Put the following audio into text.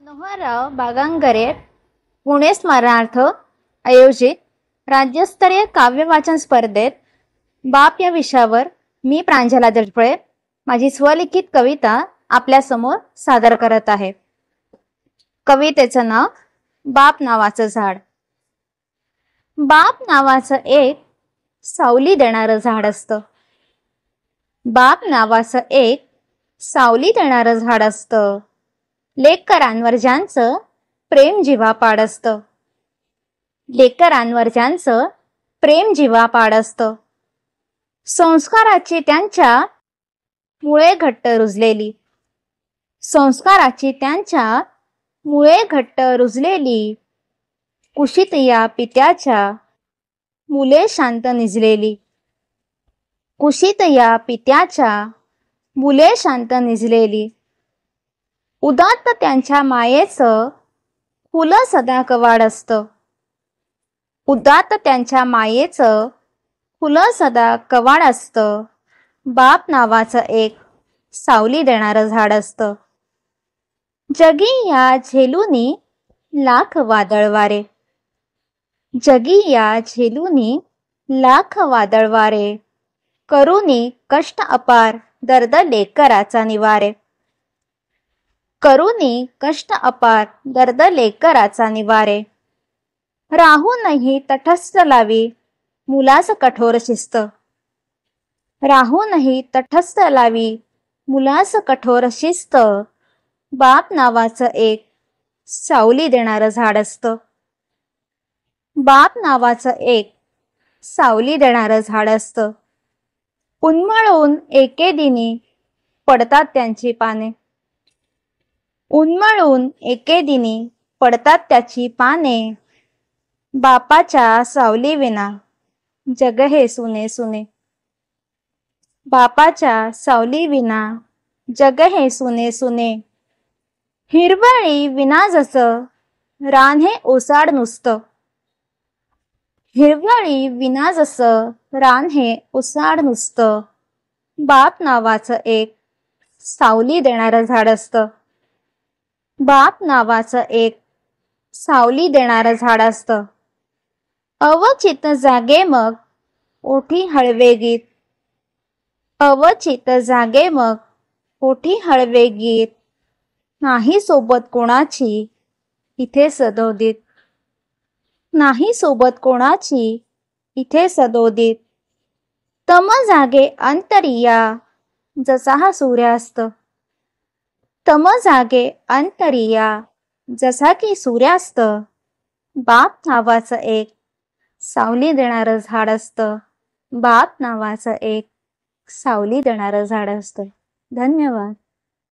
मनोहरराव बागांगरे पुणे स्मरणार्थ आयोजित राज्यस्तरीय काव्य वाचन स्पर्धेत बाप या विषयावर मी प्रांजला दळपळे माझी स्वलिखित कविता आपल्या समोर सादर करत आहे। कवितेचं नाव बाप नावाचं झाड। बाप नावाचं एक सावली देणारं झाड असतं। बाप नावाचं एक सावली देणारं झाड असतं। लेकरांवर ज्यांचं प्रेम जीवापाड असतं। लेकरांवर ज्यांचं प्रेम जीवापाड असतं। संस्काराची त्यांच्या मुळे घट्ट रुजलेली। संस्काराची त्यांच्या मुळे घट्ट रुजलेली। कुशीत या पित्याच्या मुले शांत निजलेली। कुशीत या पित्याच्या मुले शांत निजलेली। उदात्त त्यांच्या मायेचं फुलं सदा कवाड असतं। उदात्त त्यांच्या मायेचं फुलं सदा कवाड असतं। बाप नावाचं एक सावली देणारं झाड असतं। जगी या झेलुनी लाख वादळ वारे। जगी या झेलुनी लाख वादळ वारे। करुनी कष्ट अपार दर्द लेकराचा निवारे। करुनी कष्ट अपार दर्द लेकराचा निवारे। राहूनही तटस्थ लावी मुलास कठोर शिस्त। राहूनही तटस्थ लावी मुलास कठोर शिस्त। बाप नावाचं एक सावली देणारं झाड असतं। बाप नावाचं एक सावली देणारं झाड असतं। उन्मळून एके दिनी पडतात त्यांची पाने। उन्मळून एके दिनी पडतात त्याची पाने। बापाच्या सावली विना जग हे सुने सुने। बापाच्या सावली विना जग हे सुने सुने। हिरवळी विना जसं रान हे ओसाड नुसतं। हिरवळी विना जसं रान हे ओसाड नुसतं। बाप नावाचं एक सावली देणारं झाड असतं। बाप नावाचं एक सावली देणारं झाड असतं। अवचित जागे मग ओठी हळवे गीत। अवचित जागे मग ओठी हळवे गीत। नाही सोबत कोणाची इथे सदोदित। नाही सोबत कोणाची इथे सदोदित। तम जागे अंतरिया जसा हा सूर्यास्त। तम जागे अंतरिया जसा की सूर्यास्त। बाप नावाचं एक सावली देणारं झाड असतं। बाप नावाचं एक सावली देणारं झाड असतं। धन्यवाद।